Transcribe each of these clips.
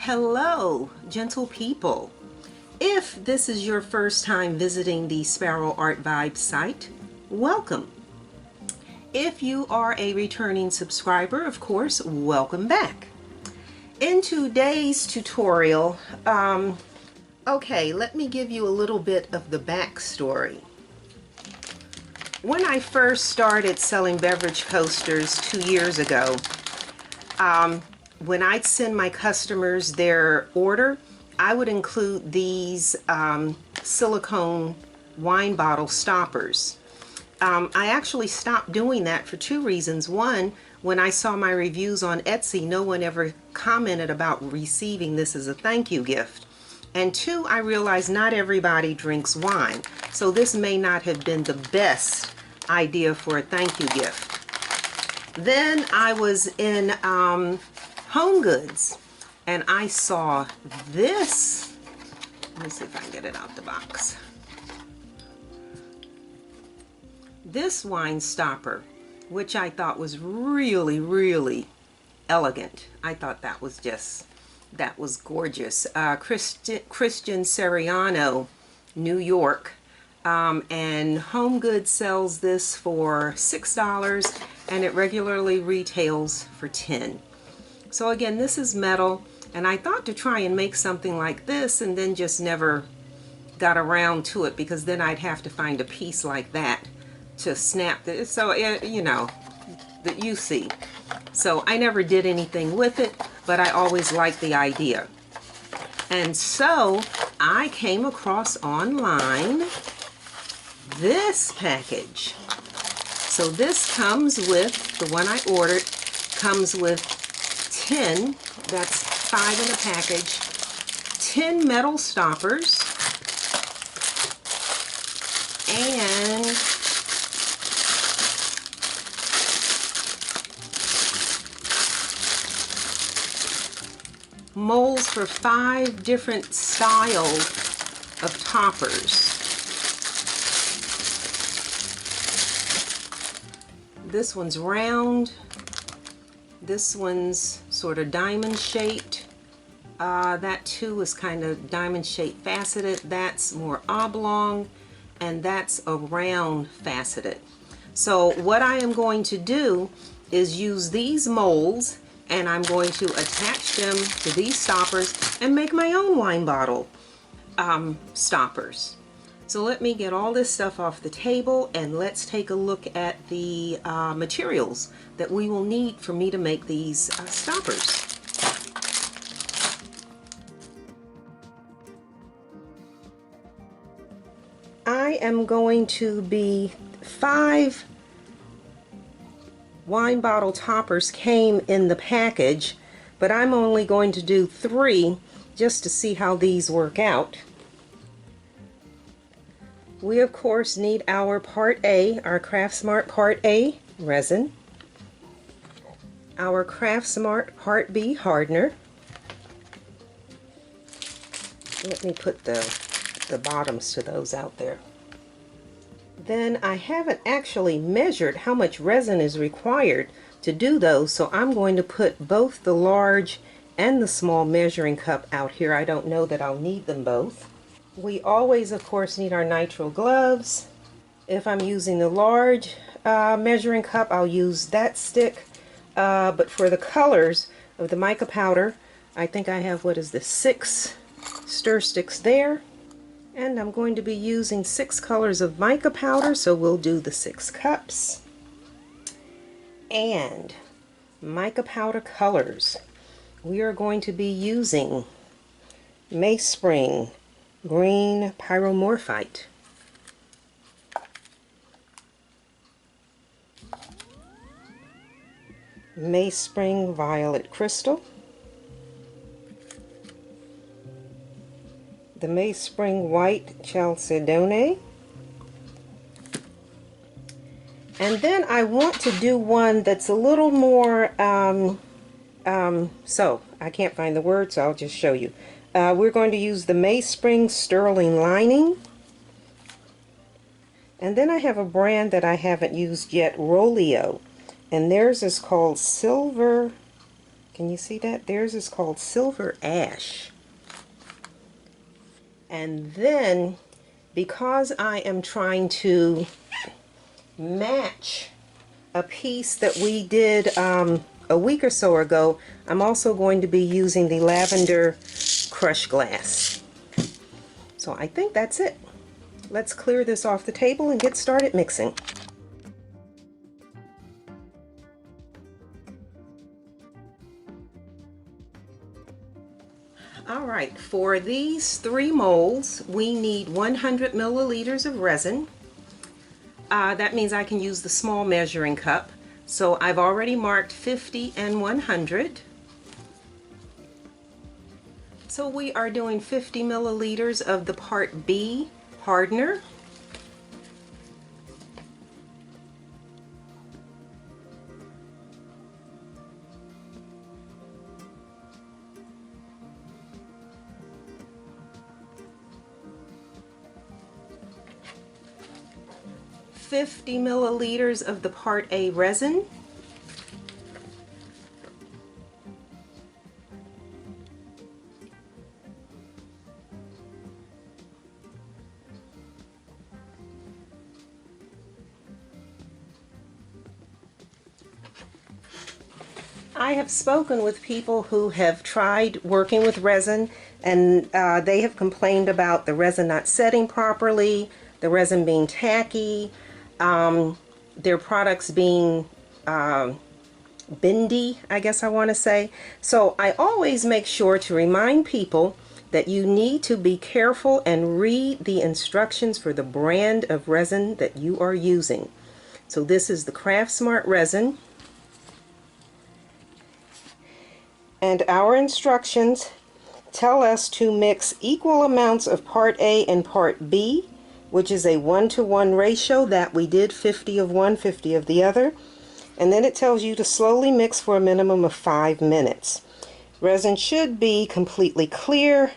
Hello, gentle people. If this is your first time visiting the Sparrow Art Vibes site, welcome. If you are a returning subscriber, of course, welcome back. In today's tutorial, okay, let me give you a little bit of the backstory. When I first started selling beverage coasters 2 years ago, when I'd send my customers their order, I would include these silicone wine bottle stoppers. I actually stopped doing that for 2 reasons. One, when I saw my reviews on Etsy, no one ever commented about receiving this as a thank you gift. And 2, I realized not everybody drinks wine, so this may not have been the best idea for a thank you gift. Then I was in Home Goods and I saw this. Let me see if I can get it out the box. This wine stopper, which I thought was really, really elegant. I thought that was gorgeous. Christian Siriano, New York, and Home Goods sells this for $6 and it regularly retails for $10. So again, this is metal, and I thought to try and make something like this and then just never got around to it, because then I'd have to find a piece like that to snap this. So, you know, that you see. So I never did anything with it, but I always liked the idea. And so I came across online this package. So this comes with, the one I ordered, comes with 10, that's 5 in a package, 10 metal stoppers, and molds for 5 different styles of toppers. This one's round. This one's sort of diamond shaped. That too is kind of diamond shaped faceted. That's more oblong, and that's a round faceted. So what I am going to do is use these molds, and I'm going to attach them to these stoppers and make my own wine bottle stoppers. So let me get all this stuff off the table, and let's take a look at the materials that we will need for me to make these stoppers. I am going to be 5 wine bottle toppers came in the package, but I'm only going to do 3 just to see how these work out. We of course need our Part A, our Craft Smart Part A resin, our Craft Smart Part B hardener. Let me put the bottoms to those out there. Then I haven't actually measured how much resin is required to do those, so I'm going to put both the large and the small measuring cup out here. I don't know that I'll need them both. We always, of course, need our nitrile gloves. If I'm using the large measuring cup, I'll use that stick. But for the colors of the mica powder, I think I have, what is this, 6 stir sticks there. And I'm going to be using 6 colors of mica powder, so we'll do the 6 cups. And mica powder colors. We are going to be using Mayspring Green Pyromorphite, Mayspring Violet Crystal, the Mayspring White Chalcedony, and then I want to do one that's a little more, so I can't find the word, so I'll just show you. We're going to use the Mayspring Sterling Lining, and then I have a brand that I haven't used yet, Rolio, and theirs is called Silver. Can you see that? Theirs is called Silver Ash. And then, because I am trying to match a piece that we did a week or so ago, I'm also going to be using the Lavender Crush Glass. So I think that's it. Let's clear this off the table and get started mixing. Alright, for these 3 molds, we need 100 milliliters of resin. That means I can use the small measuring cup. So I've already marked 50 and 100. So we are doing 50 milliliters of the Part B hardener. $50 milliliters of the Part A resin, I have spoken with people who have tried working with resin, and they have complained about the resin not setting properly, the resin being tacky, their products being bendy, I guess I want to say. So I always make sure to remind people that you need to be careful and read the instructions for the brand of resin that you are using. So this is the Craft Smart resin, and our instructions tell us to mix equal amounts of Part A and Part B, which is a 1-to-1 ratio that we did, 50 of one, 50 of the other. And then it tells you to slowly mix for a minimum of 5 minutes. Resin should be completely clear,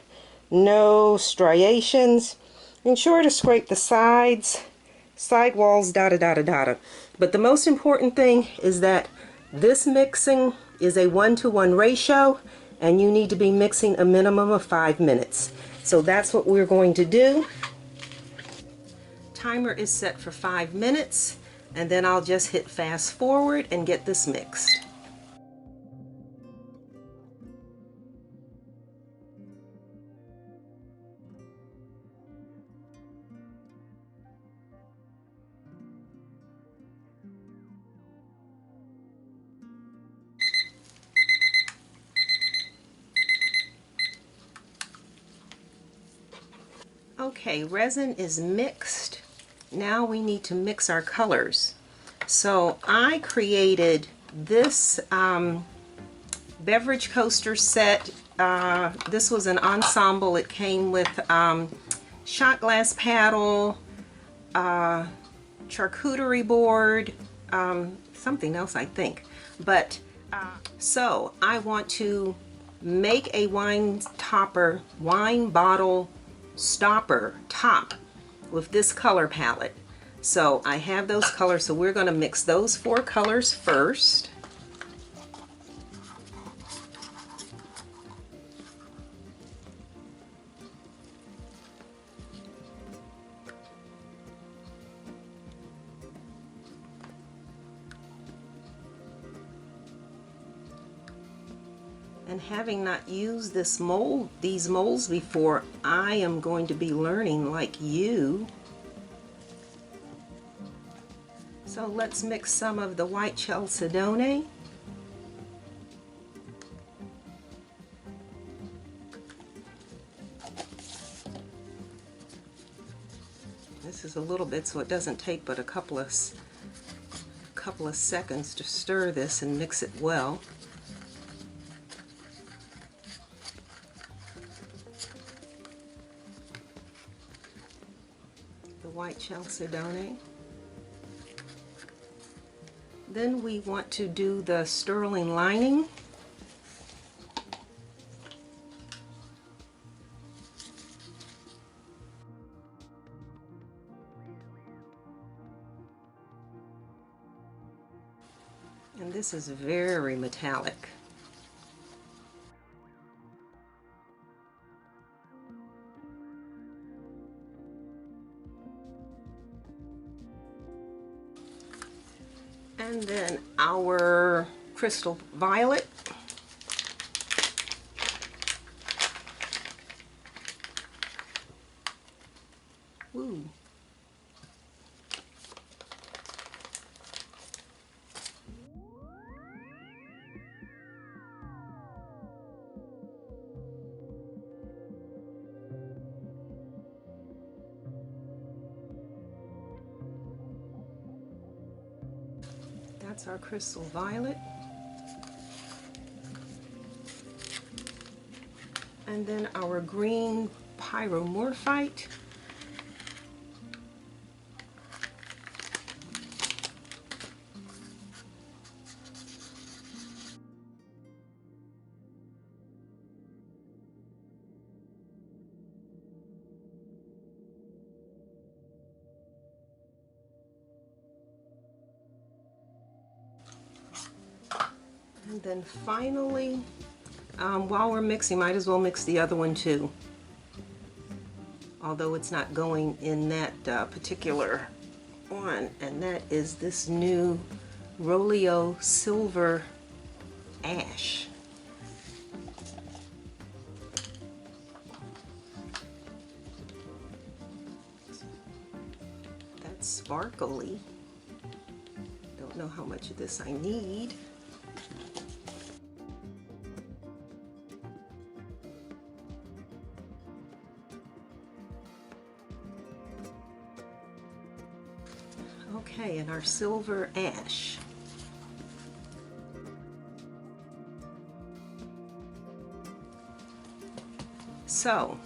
no striations. Ensure to scrape the sides, side walls, da-da-da-da-da. But the most important thing is that this mixing is a 1-to-1 ratio, and you need to be mixing a minimum of 5 minutes. So that's what we're going to do. Timer is set for 5 minutes, and then I'll just hit fast forward and get this mixed. Okay, resin is mixed. Now we need to mix our colors. So I created this beverage coaster set. This was an ensemble. It came with shot glass paddle, charcuterie board, something else I think. But so I want to make a wine bottle stopper top with this color palette. So I have those colors, so we're going to mix those 4 colors first. And having not used these molds before, I am going to be learning like you. So let's mix some of the white chalcedone. This is a little bit, so it doesn't take but a couple of seconds to stir this and mix it well. The white chalcedone. Then we want to do the sterling lining. And this is very metallic. And then our crystal violet. Ooh. That's our crystal violet. And then our green pyromorphite. And then finally, while we're mixing, might as well mix the other one too. Although it's not going in that particular one. And that is this new Rolio Silver Ash. That's sparkly. Don't know how much of this I need. Okay, and our silver ash. So,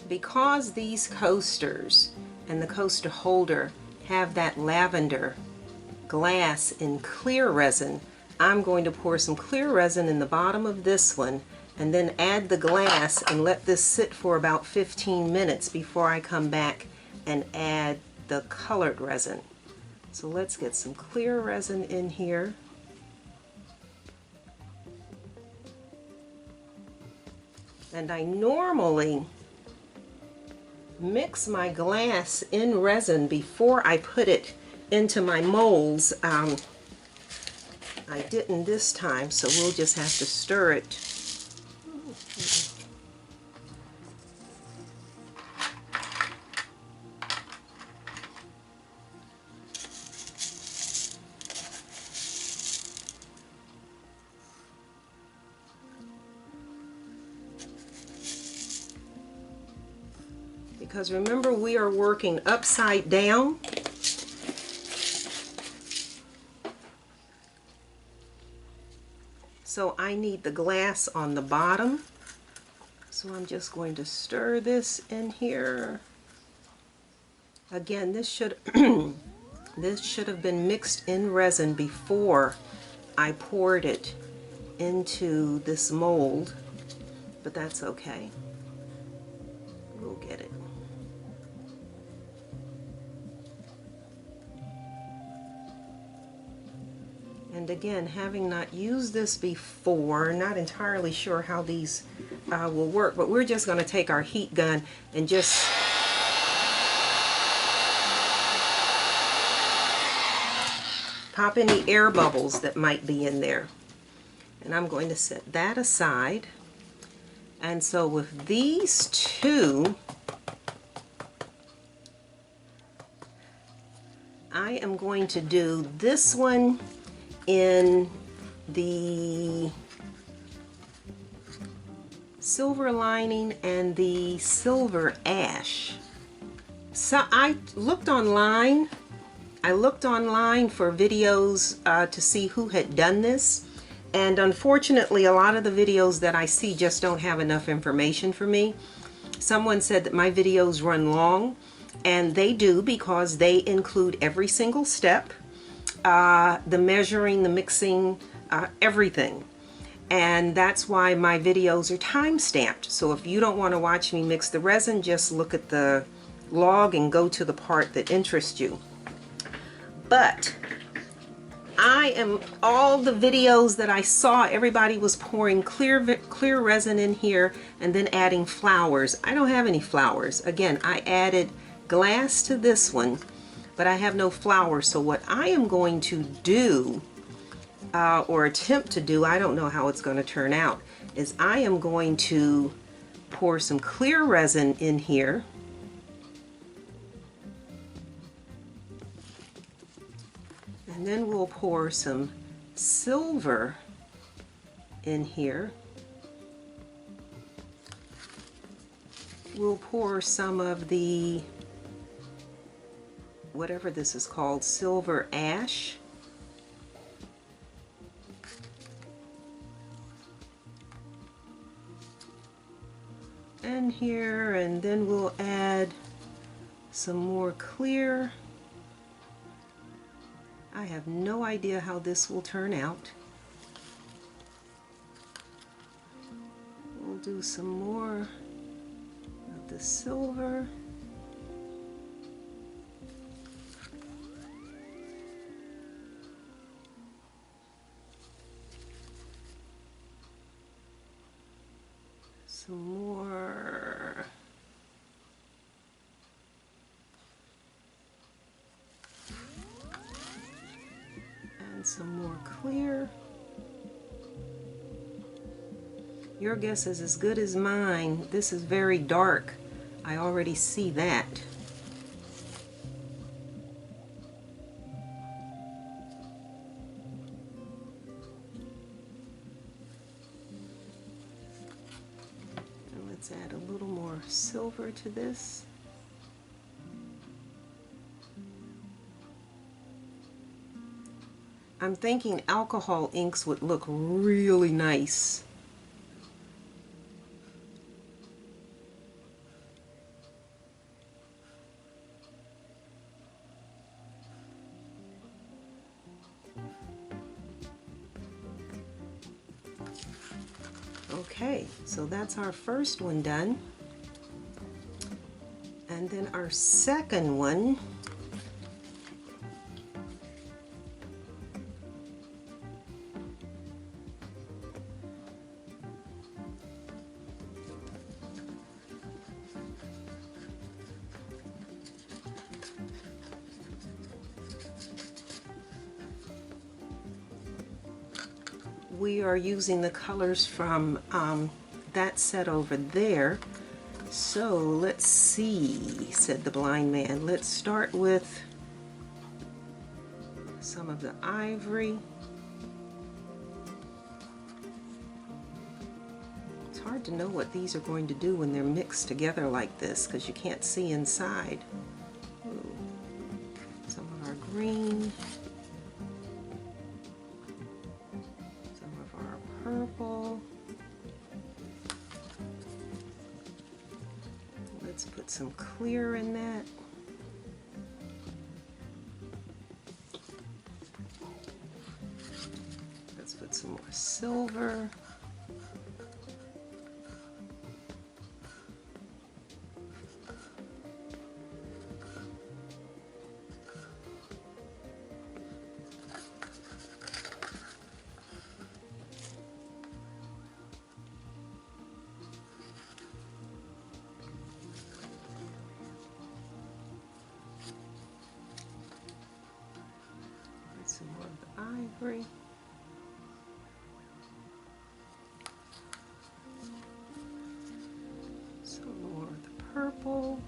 because these coasters and the coaster holder have that lavender glass in clear resin, I'm going to pour some clear resin in the bottom of this one and then add the glass and let this sit for about 15 minutes before I come back and add the colored resin. So let's get some clear resin in here. And I normally mix my glass in resin before I put it into my molds. I didn't this time, so we'll just have to stir it. Because remember, we are working upside down. So I need the glass on the bottom. So I'm just going to stir this in here. Again, this should this should have been mixed in resin before I poured it into this mold, but that's okay. We'll get it. And again, having not used this before, not entirely sure how these will work, but we're just going to take our heat gun and just pop any air bubbles that might be in there. And I'm going to set that aside. And so with these two, I am going to do this one in the silver lining and the silver ash. So I looked online for videos to see who had done this, and unfortunately a lot of the videos that I see just don't have enough information for me. Someone said that my videos run long, and they do, because they include every single step, the measuring, the mixing, everything. And that's why my videos are time stamped. So if you don't want to watch me mix the resin, just look at the log and go to the part that interests you. But all the videos that I saw, everybody was pouring clear resin in here and then adding flowers. I don't have any flowers. Again, I added glass to this one, but I have no flowers. So what I am going to do, or attempt to do, I don't know how it's going to turn out, is I am going to pour some clear resin in here. And then we'll pour some silver in here. We'll pour some of the, whatever this is called, silver ash. In here, and then we'll add some more clear. I have no idea how this will turn out. We'll do some more of the silver. Some more. And some more clear. Your guess is as good as mine. This is very dark. I already see that. Let's add a little more silver to this. I'm thinking alcohol inks would look really nice. Okay, so that's our first one done. And then our second one, we are using the colors from that set over there. So let's see, said the blind man. Let's start with some of the ivory. It's hard to know what these are going to do when they're mixed together like this, because you can't see inside. Ooh. Some of our green. Purple. Let's put some clear in that. Let's put some more silver. Some more of the ivory. Some more of the purple.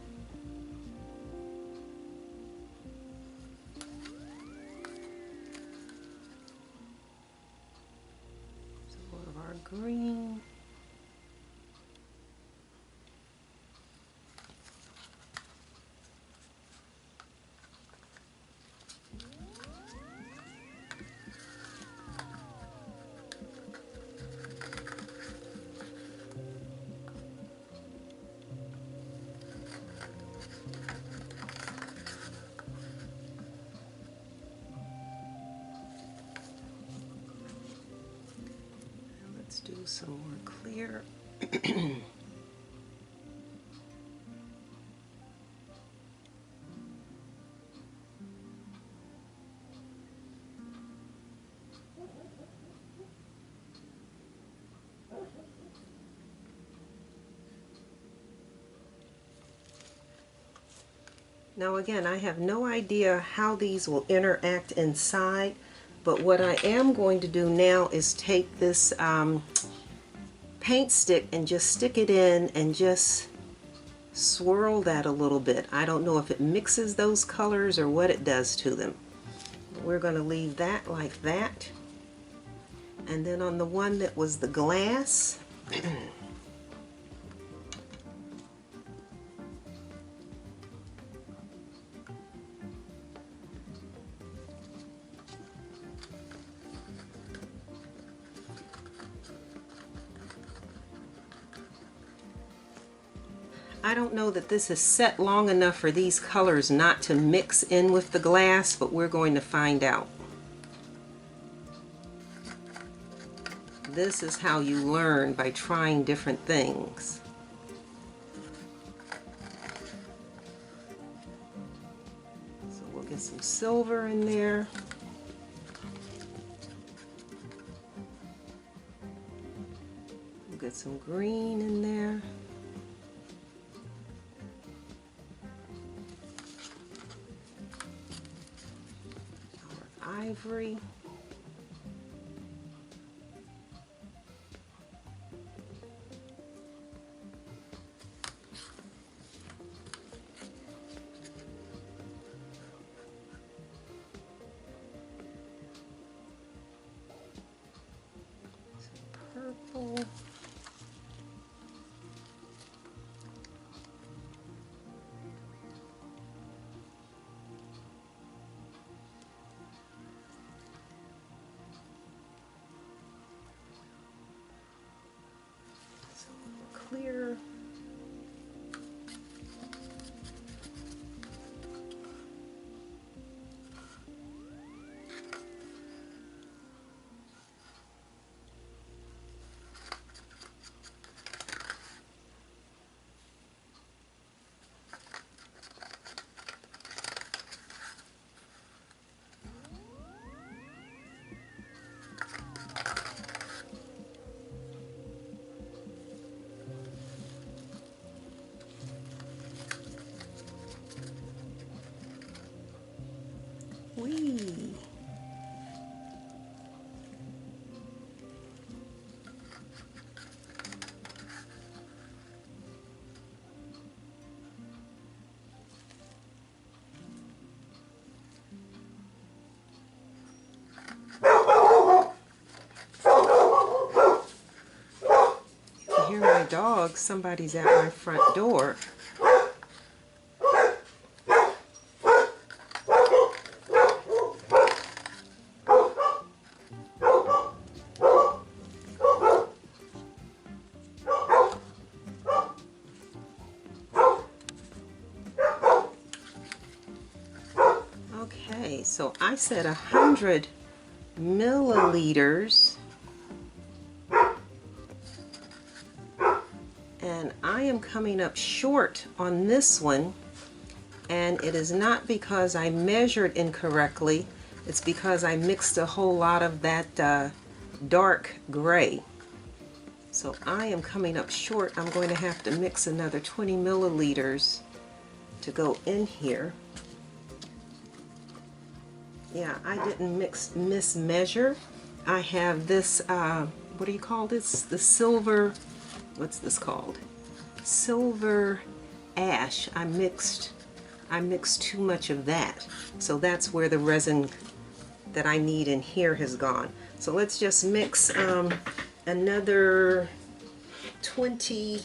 Let's do some more clear. Now again, I have no idea how these will interact inside, but what I am going to do now is take this paint stick and just stick it in and just swirl that a little bit. I don't know if it mixes those colors or what it does to them. But we're going to leave that like that. And then on the one that was the glass, I don't know that this is set long enough for these colors not to mix in with the glass, but we're going to find out. This is how you learn, by trying different things. So we'll get some silver in there. We'll get some green in there. Ivory. Some purple. Clear. Whee! If you hear my dog, somebody's at my front door. Okay, so I said 100 milliliters, and I am coming up short on this one, and it is not because I measured incorrectly, it's because I mixed a whole lot of that dark gray. So I am coming up short. I'm going to have to mix another 20 milliliters to go in here. Yeah, I didn't mismeasure. I have this, what do you call this? The silver, what's this called? Silver ash. I mixed too much of that. So that's where the resin that I need in here has gone. So let's just mix another 20.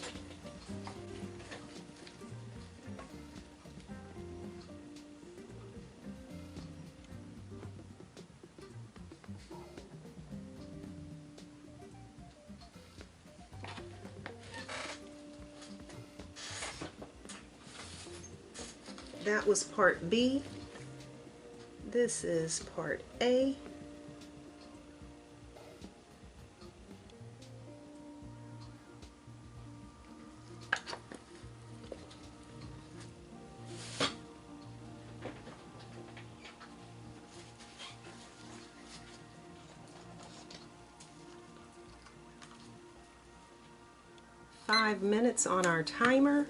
That was part B. This is part A. 5 minutes on our timer.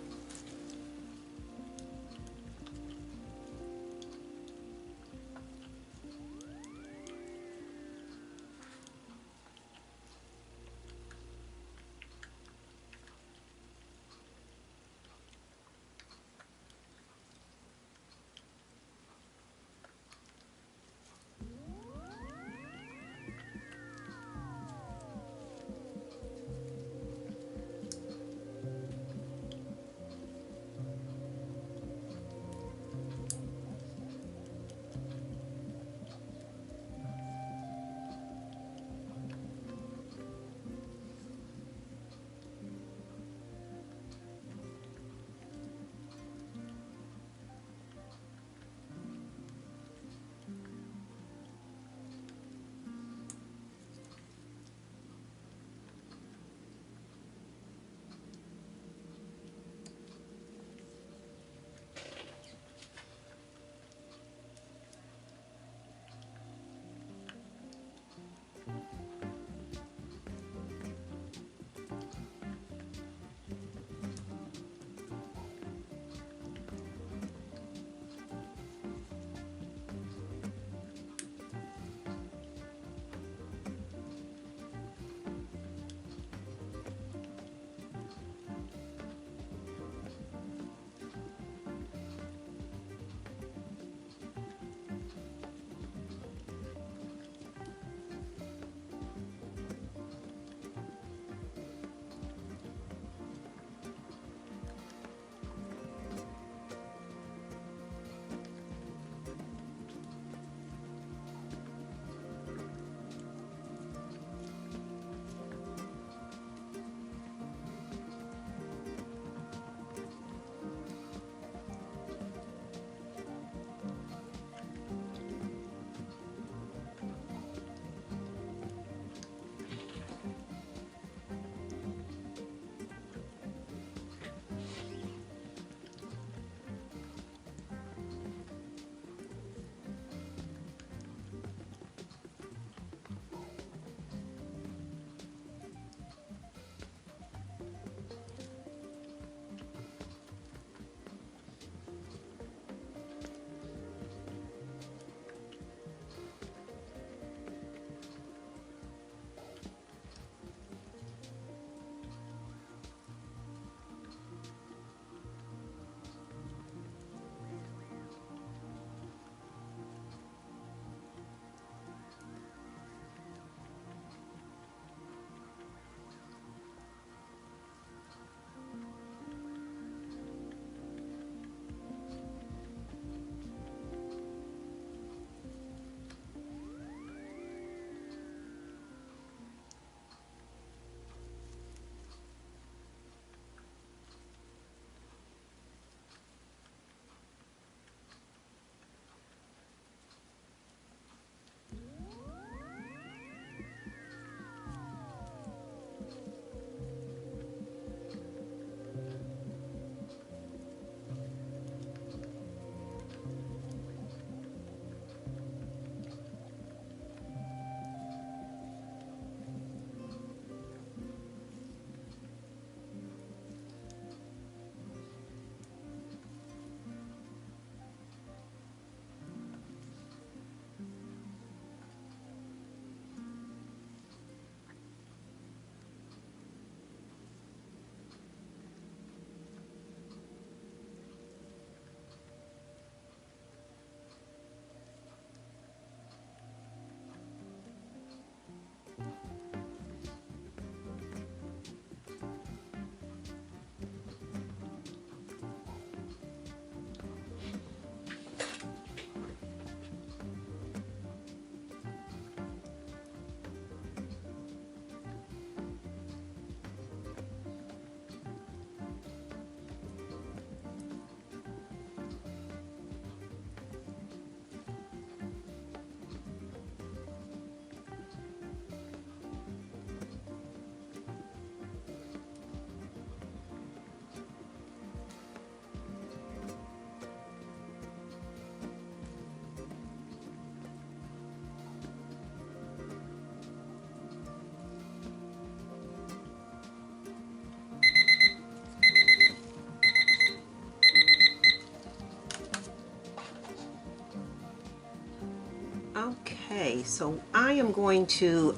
Okay, so I am going to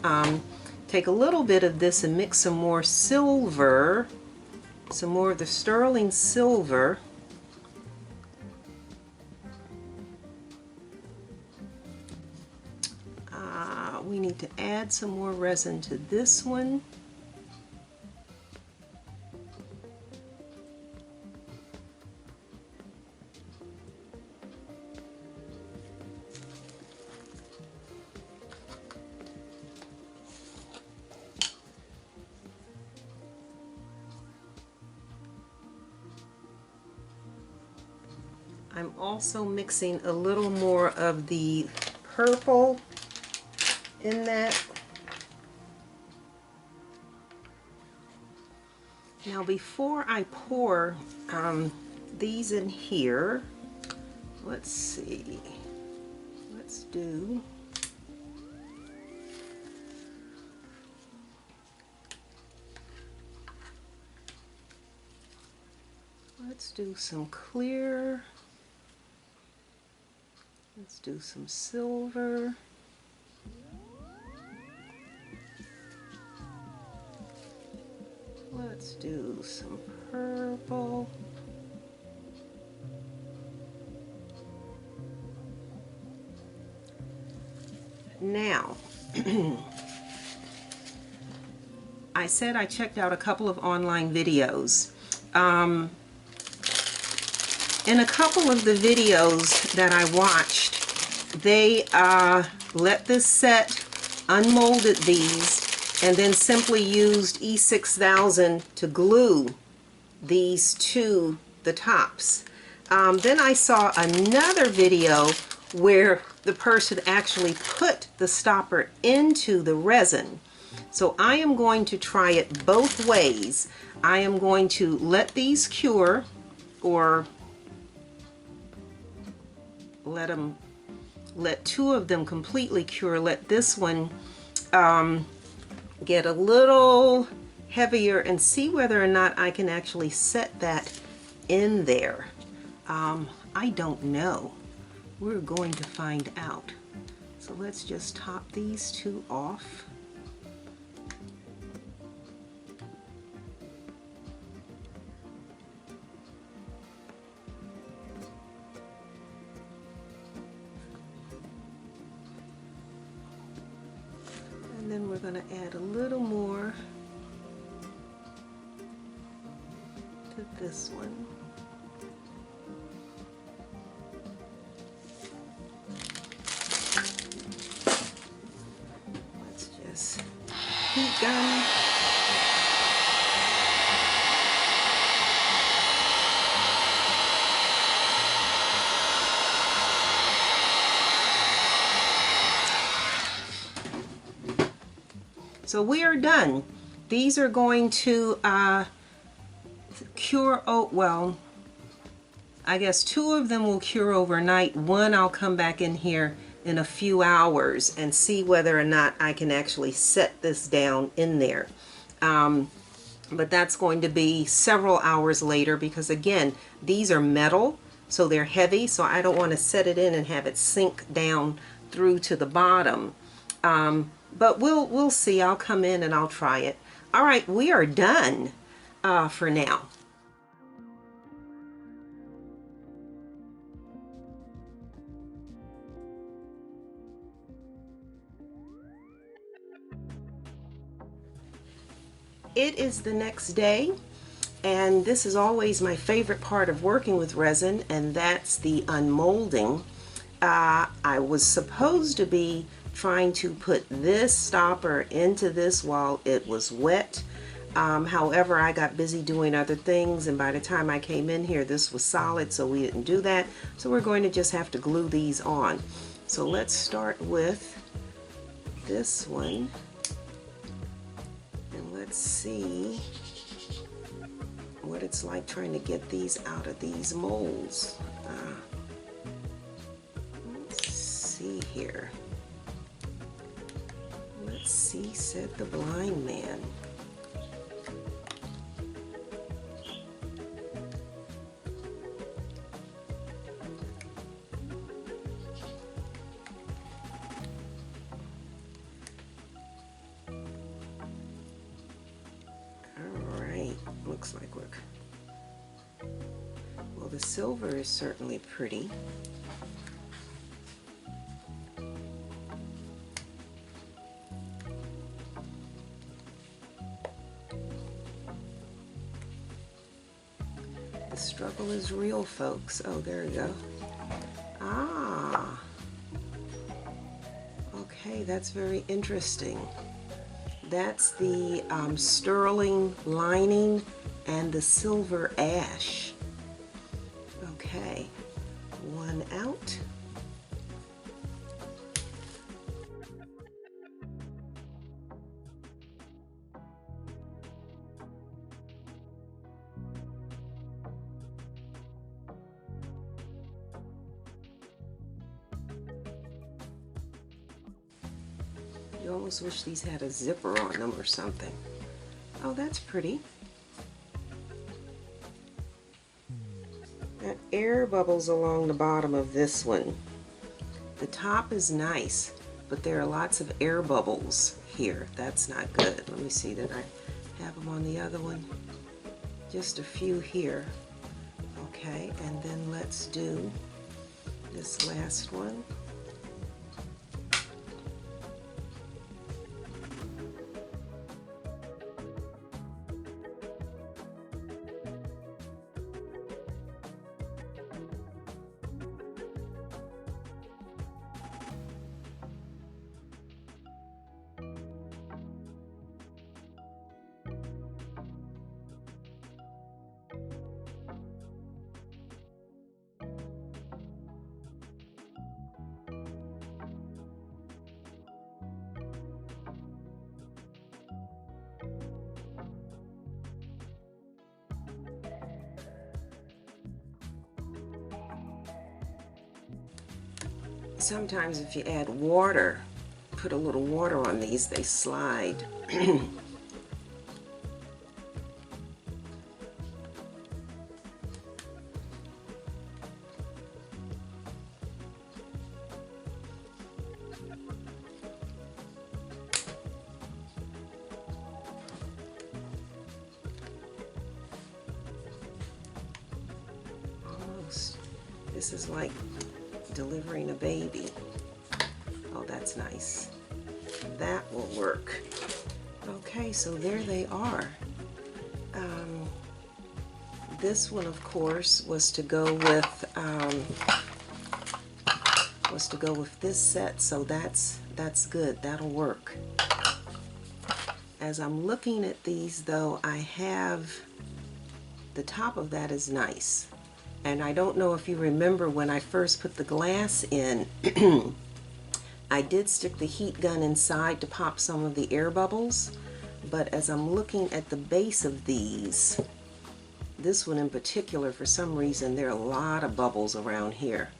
take a little bit of this and mix some more silver, some more of the sterling silver. We need to add some more resin to this one. I'm also mixing a little more of the purple in that. Now before I pour these in here, let's see, let's do some clear. Let's do some silver. Let's do some purple. Now, I said I checked out a couple of online videos. In a couple of the videos that I watched, they let this set, unmolded these, and then simply used E6000 to glue these to the tops. Then I saw another video where the person actually put the stopper into the resin. So I am going to try it both ways. I am going to let these cure, or let two of them completely cure. Let this one get a little heavier and see whether or not I can actually set that in there. I don't know. We're going to find out. So let's just top these two off. And then we're going to add a little more to this one. Let's just heat gun. So we are done. These are going to cure, well, I guess two of them will cure overnight. One I'll come back in here in a few hours and see whether or not I can actually set this down in there. But that's going to be several hours later because, again, these are metal, so they're heavy, so I don't want to set it in and have it sink down through to the bottom. But we'll see. I'll come in and I'll try it. All right, we are done for now. It is the next day, and this is always my favorite part of working with resin, and that's the unmolding. I was supposed to be trying to put this stopper into this while it was wet. However, I got busy doing other things, and by the time I came in here, this was solid, so we didn't do that. So we're going to just have to glue these on. So let's start with this one, and let's see what it's like trying to get these out of these molds. Let's see here. Let's see, said the blind man. looks like we're... Well, the silver is certainly pretty. The struggle is real, folks. Oh, there we go. Ah. Okay, that's very interesting. That's the sterling lining and the silver ash. Okay, one out. You almost wish these had a zipper on them or something. Oh, that's pretty. Got air bubbles along the bottom of this one. The top is nice, but there are lots of air bubbles here. That's not good. Let me see that I have them on the other one. Just a few here. Okay, and then let's do this last one. Sometimes if you add water, put a little water on these, they slide. Almost. This is like delivering a baby. Oh, that's nice. That will work. Okay, so there they are. This one, of course, was to go with this set, so that's good. That'll work. As I'm looking at these, though, I have the top of that is nice. And I don't know if you remember when I first put the glass in, I did stick the heat gun inside to pop some of the air bubbles, but as I'm looking at the base of these, this one in particular, for some reason, there are a lot of bubbles around here.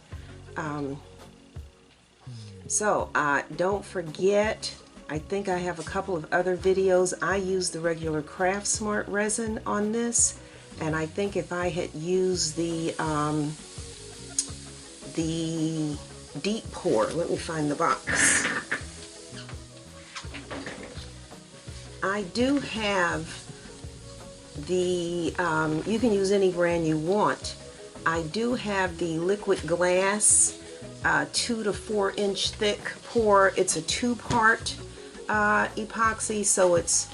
So don't forget, I think I have a couple of other videos. I use the regular Craft Smart resin on this. And I think if I had used the deep pour, let me find the box. I do have the, you can use any brand you want. I do have the liquid glass 2 to 4 inch thick pour. It's a 2-part epoxy, so it's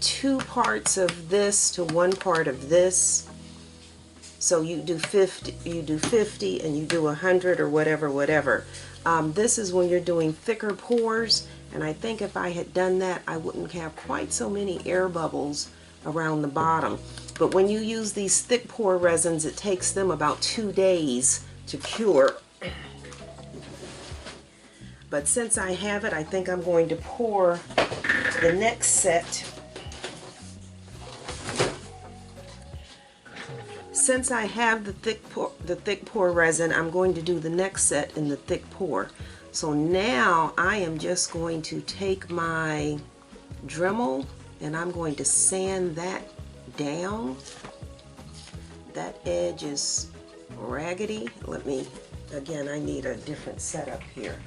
2 parts of this to 1 part of this. So you do 50, and you do 100 or whatever. This is when you're doing thicker pours, and I think if I had done that, I wouldn't have quite so many air bubbles around the bottom. But when you use these thick pour resins, it takes them about 2 days to cure. But since I have it, I think I'm going to pour the next set. Since I have the thick pour resin, I'm going to do the next set in the thick pour. So now I am just going to take my Dremel and I'm going to sand that down. That edge is raggedy. Let me, again, I need a different setup here.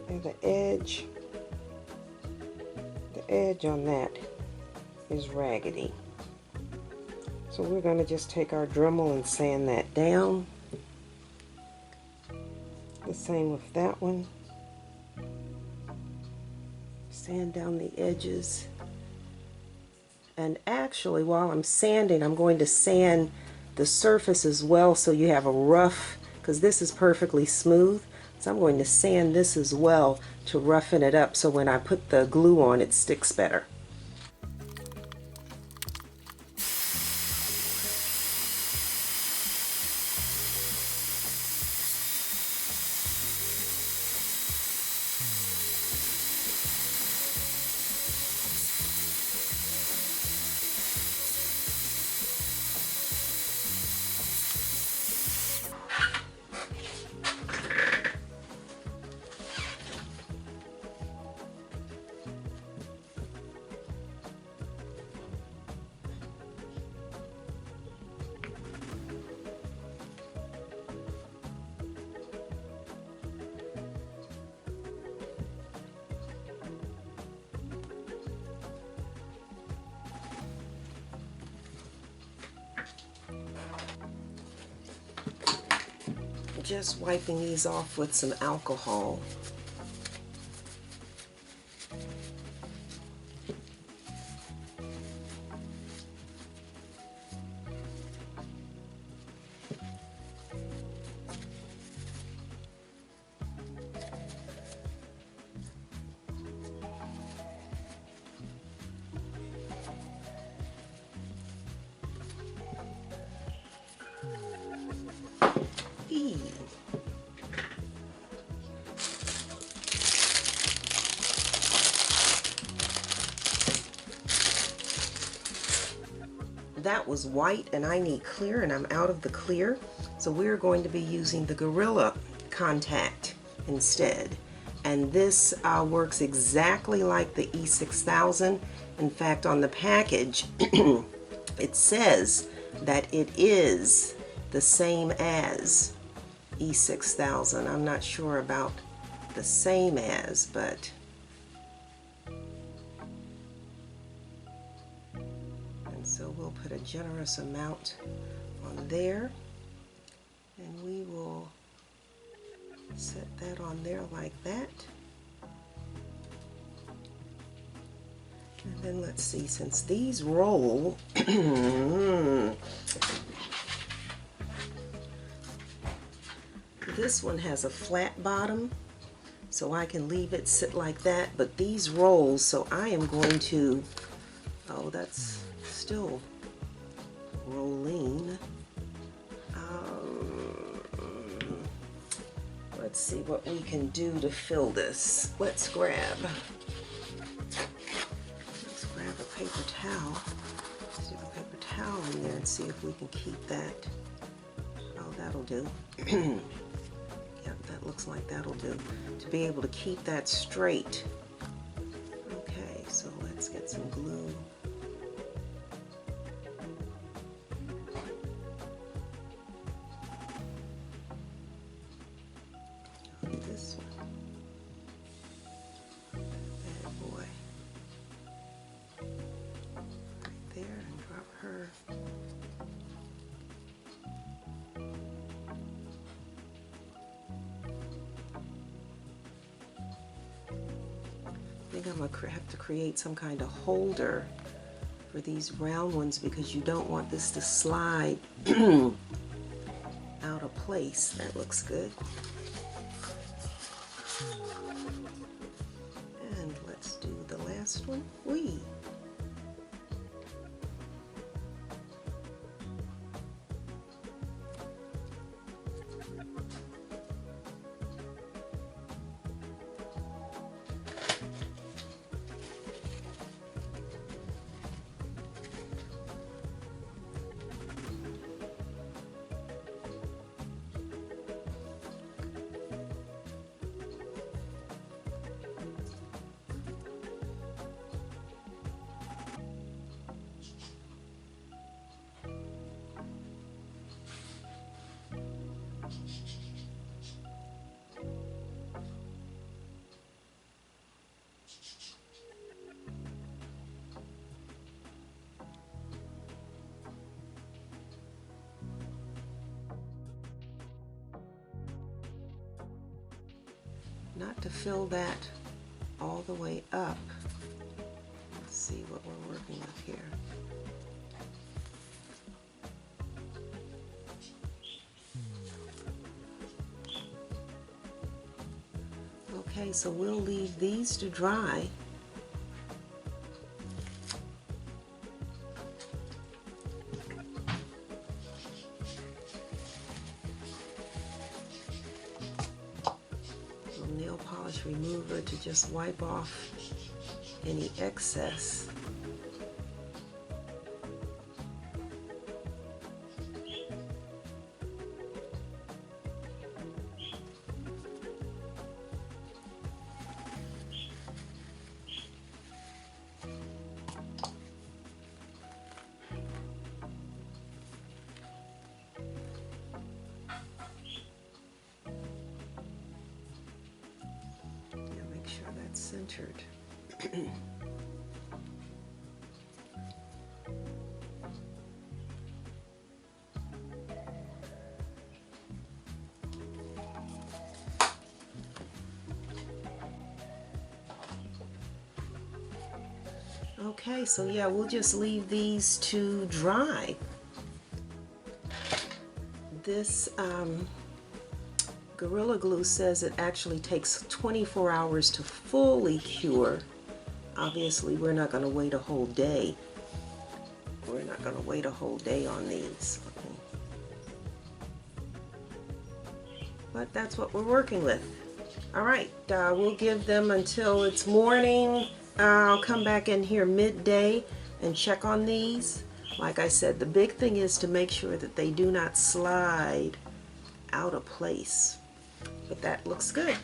And the edge edge on that is raggedy. So we're going to just take our Dremel and sand that down. The same with that one. Sand down the edges. And actually, while I'm sanding, I'm going to sand the surface as well, so you have a rough, because this is perfectly smooth. So I'm going to sand this as well to roughen it up, so when I put the glue on, it sticks better. Just wiping these off with some alcohol. That was white and I need clear, and I'm out of the clear, so we're going to be using the Gorilla contact instead. And this works exactly like the E6000. In fact, on the package it says that it is the same as E6000. I'm not sure about the same as, but so we'll put a generous amount on there, and we will set that on there like that. And then let's see, since these roll, this one has a flat bottom, so I can leave it sit like that, but these roll, so I am going to, oh, that's still rolling. Let's see what we can do to fill this. Let's grab a paper towel. Stick a paper towel in there and see if we can keep that. Oh, that'll do. Yep, that looks like that'll do. To be able to keep that straight. Okay, so let's get some glue. This one. Bad boy. Right there, and drop her. I think I'm going to have to create some kind of holder for these round ones, because you don't want this to slide out of place. That looks good. And let's do the last one. Whee! not to fill that all the way up. Let's see what we're working with here. Okay, so we'll leave these to dry. Little nail polish remover to just wipe off any excess. Centered. Okay, so yeah, we'll just leave these to dry. This Gorilla Glue says it actually takes 24 hours to fully cure. Obviously, we're not going to wait a whole day. We're not going to wait a whole day on these. But that's what we're working with. All right, we'll give them until it's morning. I'll come back in here midday and check on these. Like I said, the big thing is to make sure that they do not slide out of place. But that looks good.